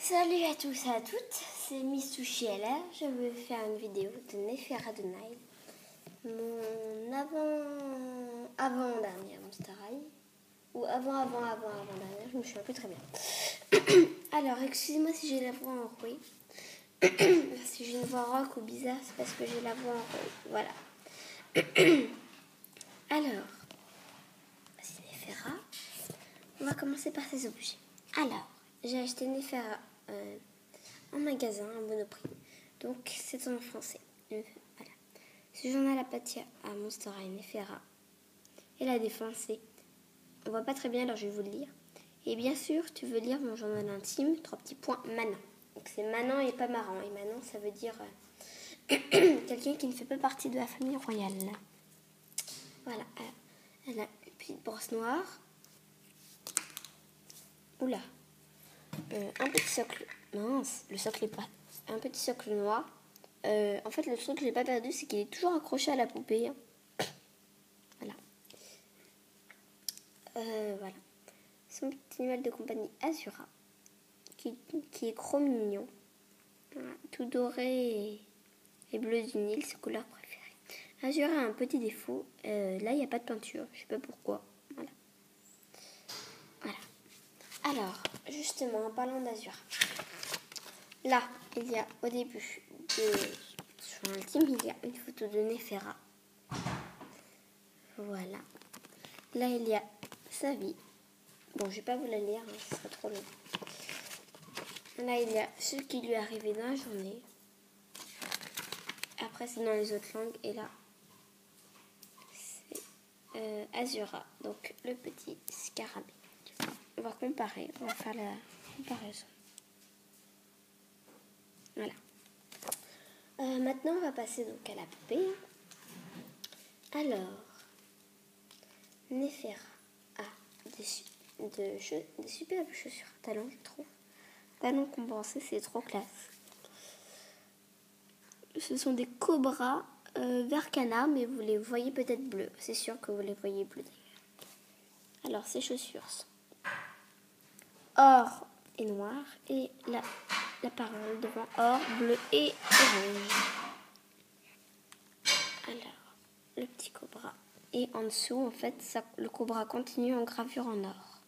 Salut à tous et à toutes, c'est Miss Sushi LR. Je vais faire une vidéo de Néféra de Nile, mon avant-dernier Monster High, ou avant-dernier, je me souviens plus très bien. Alors, excusez-moi si j'ai la voix enrouée. Si j'ai une voix rock ou bizarre, c'est parce que j'ai la voix enrouée. Voilà. Alors, c'est Néféra. On va commencer par ses objets. Alors, j'ai acheté Néféra en magasin à Monoprix. Donc, c'est en français. Voilà. Ce journal apathia à Monster High Néféra. Et la défense, c'est... On voit pas très bien, alors je vais vous le lire. Et bien sûr, tu veux lire mon journal intime, 3 petits points, Manon. Donc, c'est Manon et pas marrant. Et Manon, ça veut dire quelqu'un qui ne fait pas partie de la famille royale. Voilà. Elle a une petite brosse noire. Oula. Un petit socle. Mince, le socle est pas. Un petit socle noir. En fait, le truc que j'ai pas perdu, c'est qu'il est toujours accroché à la poupée. Voilà. Voilà. Son petit animal de compagnie Azura, qui est chrome mignon. Voilà. Tout doré et bleu du Nil, ses couleurs préférées. Azura a un petit défaut. Là, il n'y a pas de peinture. Je sais pas pourquoi. Voilà. Voilà. Alors, justement, en parlant d'Azura. Là, il y a au début sur l'ultime, il y a une photo de Néféra. Voilà. Là, il y a sa vie. Bon, je vais pas vous la lire, hein, ce sera trop long. Là, il y a ce qui lui est arrivé dans la journée. Après, c'est dans les autres langues. Et là, c'est Azura, donc le petit scarabée. On va comparer, on va faire la comparaison. Voilà. Maintenant, on va passer donc à la poupée. Alors, Néféra a des superbes chaussures à talons, je trouve. Talons compensés, c'est trop classe. Ce sont des cobras vert canard, mais vous les voyez peut-être bleus. C'est sûr que vous les voyez bleus d'ailleurs. Alors, ces chaussures sont or et noir, et la parole devant or, bleu et orange. Alors, le petit cobra. Et en dessous, en fait, le cobra continue en gravure en or.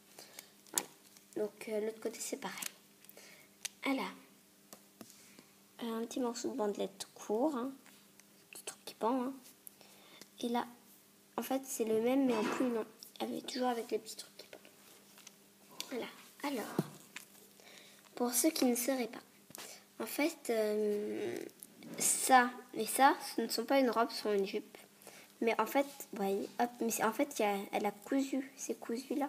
Voilà. Donc, l'autre côté, c'est pareil. Elle a un petit morceau de bandelette court, hein, petit truc qui pend. Hein. Et là, en fait, c'est le même, mais en plus long. Toujours avec les petits trucs qui pendent. Voilà. Alors, pour ceux qui ne sauraient pas, en fait, ça et ça, ce ne sont pas une robe, ce sont une jupe. Mais en fait, voyez, hop, mais en fait, elle a cousu, c'est cousu là,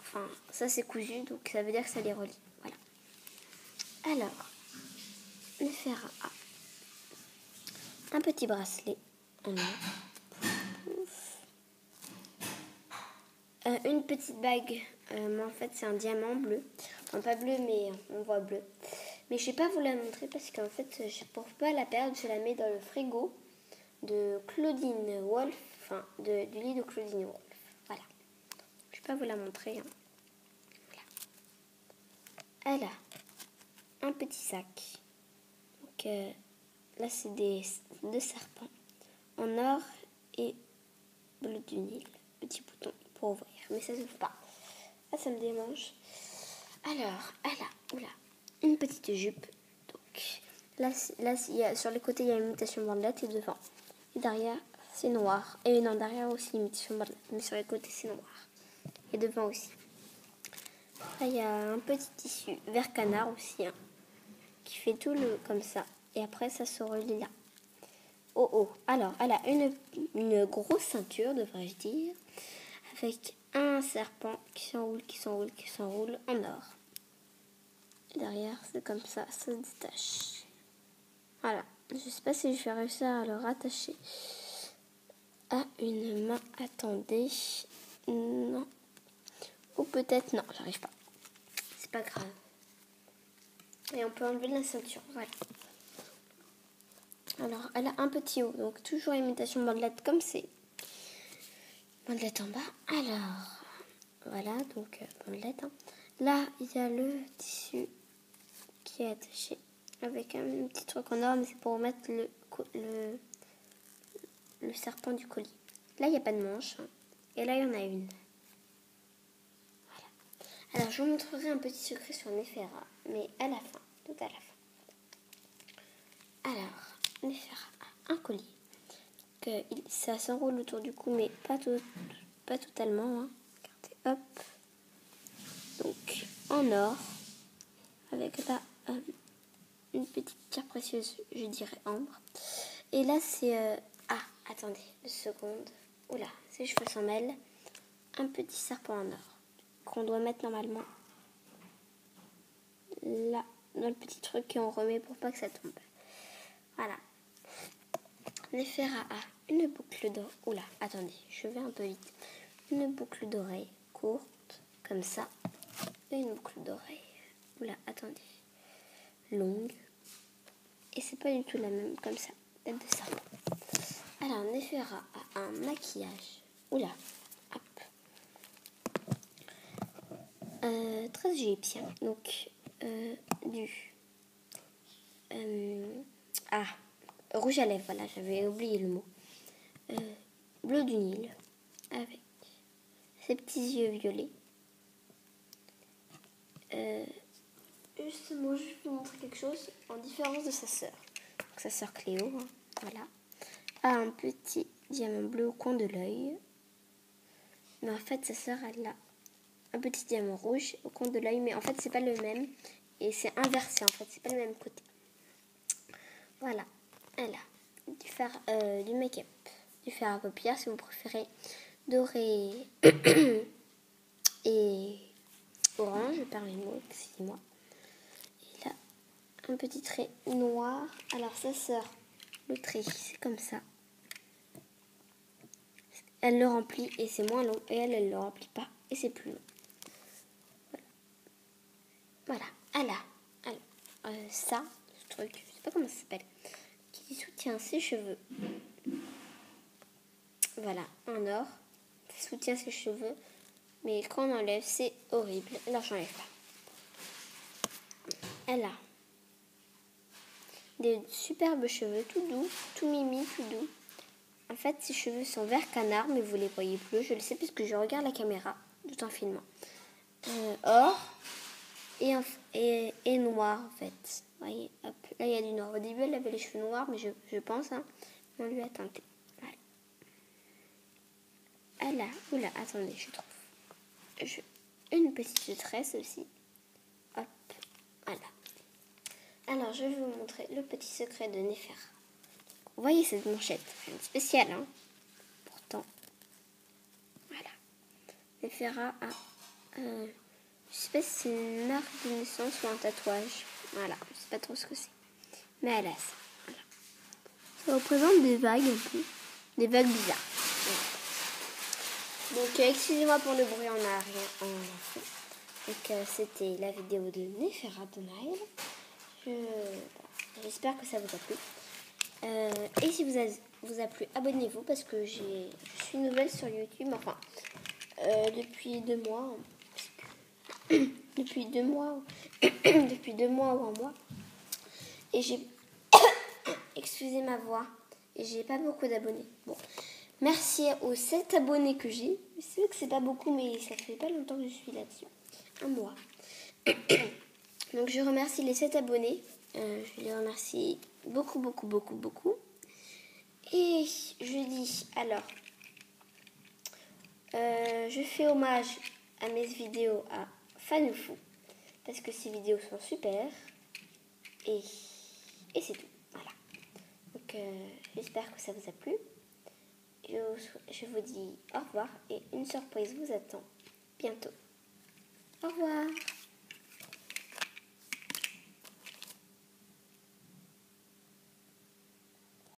enfin, ça c'est cousu, donc ça veut dire que ça les relie. Voilà. Alors, Néféra a un petit bracelet en or. Une petite bague, mais en fait c'est un diamant bleu. Enfin pas bleu, mais on voit bleu. Mais je ne vais pas vous la montrer parce qu'en fait, pour ne pas la perdre, je la mets dans le frigo de Claudine Wolf, enfin du lit de Claudine Wolf. Voilà. Je ne vais pas vous la montrer. Hein. Voilà. Elle a un petit sac. Donc là, c'est deux serpents en or et bleu du Nil. Petit bouton pour ouvrir, mais ça ne s'ouvre pas. Ah, ça me démange. Alors, elle a une petite jupe. Donc là sur les côtés, il y a une imitation bandelette et devant. Et derrière, c'est noir. Et non, derrière aussi imitation bandelette, mais sur les côtés, c'est noir. Et devant aussi. Là, il y a un petit tissu vert canard aussi, hein, qui fait tout comme ça. Et après, ça se relie là. Oh. Alors, elle a une grosse ceinture, devrais-je dire, avec un serpent qui s'enroule en or. Et derrière, c'est comme ça se détache. Voilà. Je ne sais pas si je vais réussir à le rattacher à une main. Attendez. Non. Ou peut-être non, j'arrive pas. C'est pas grave. Et on peut enlever la ceinture. Voilà. Alors, elle a un petit haut. Donc, toujours imitation bandelette comme c'est. Bandelette en bas. Alors, Voilà, donc bandelette. Hein. Là, il y a le tissu qui est attaché avec un petit truc en or, mais c'est pour mettre le serpent du collier. Là, il n'y a pas de manche. Hein. Et là, il y en a une. Voilà. Alors, je vous montrerai un petit secret sur Néphera, mais à la fin, tout à la fin. Alors, Néphera a un collier. Ça s'enroule autour du cou, mais pas totalement. Hein. Regardez, hop. Donc, en or, avec là une petite pierre précieuse, je dirais ambre. Et là, c'est... attendez, 2 secondes. Oula, ses cheveux s'en mêlent. Un petit serpent en or qu'on doit mettre normalement là, dans le petit truc et on remet pour pas que ça tombe. Voilà. Néphera a une boucle d'oreille. Oula, attendez, je vais un peu vite. Une boucle d'oreille courte, comme ça. Et une boucle d'oreille. Oula, attendez. Longue. Et c'est pas du tout la même, comme ça. Tête de serpent. Alors, Néphera a un maquillage. Oula, hop. Très égyptien. Donc, rouge à lèvres, voilà, j'avais oublié le mot. Bleu du Nil, avec ses petits yeux violets. Justement, je vais vous montrer quelque chose en différence de sa sœur. Donc, sa sœur Cléo, hein, voilà, a un petit diamant bleu au coin de l'œil. Mais en fait, sa sœur, elle a un petit diamant rouge au coin de l'œil. Mais en fait, c'est pas le même. Et c'est inversé, en fait. C'est pas le même côté. Voilà. Elle a du make-up, du fer à paupières, si vous préférez, doré et orange, je perds les mots, excusez-moi. Et là, un petit trait noir. Alors, sa sœur, le trait, c'est comme ça. Elle le remplit et c'est moins long. Et elle le remplit pas et c'est plus long. Voilà. Elle a ça, ce truc, je sais pas comment ça s'appelle, qui soutient ses cheveux. Voilà, en or. Ça soutient ses cheveux. Mais quand on enlève, c'est horrible. Là, j'enlève pas. Elle a des superbes cheveux, tout doux, tout mimi, tout doux. En fait, ses cheveux sont vert canard, mais vous les voyez plus. Je le sais puisque je regarde la caméra tout en filmant. Or et noir, en fait. Vous voyez, hop, là, il y a du noir. Au début, elle avait les cheveux noirs, mais je pense, hein, on lui a teinté. Voilà. Elle a, oula, attendez, je trouve. Une petite tresse aussi. Hop, voilà. Alors, je vais vous montrer le petit secret de Néphera. Vous voyez cette manchette, elle est spéciale, hein. Pourtant, voilà. Néphera a, je sais pas si c'est une marque de naissance ou un tatouage. Voilà, je sais pas trop ce que c'est. Mais elle a ça. Voilà. Ça représente des vagues un peu, des vagues bizarres. Voilà. Donc, excusez-moi pour le bruit en arrière, en fond. Donc, c'était la vidéo de Néphera de Naël. J'espère que ça vous a plu. Et si vous a plu, abonnez-vous parce que je suis nouvelle sur YouTube. Enfin, depuis 2 mois. Depuis 2 mois. Depuis 2 mois ou 1 mois. Et j'ai... Excusez ma voix. Et j'ai pas beaucoup d'abonnés. Bon. Merci aux 7 abonnés que j'ai. C'est vrai que c'est pas beaucoup, mais ça fait pas longtemps que je suis là-dessus. 1 mois. Donc je remercie les 7 abonnés. Je les remercie beaucoup, beaucoup, beaucoup, beaucoup. Et je dis alors, je fais hommage à mes vidéos à Fanoufou parce que ces vidéos sont super. Et c'est tout. Voilà. Donc j'espère que ça vous a plu. Je vous dis au revoir et une surprise vous attend bientôt. Au revoir.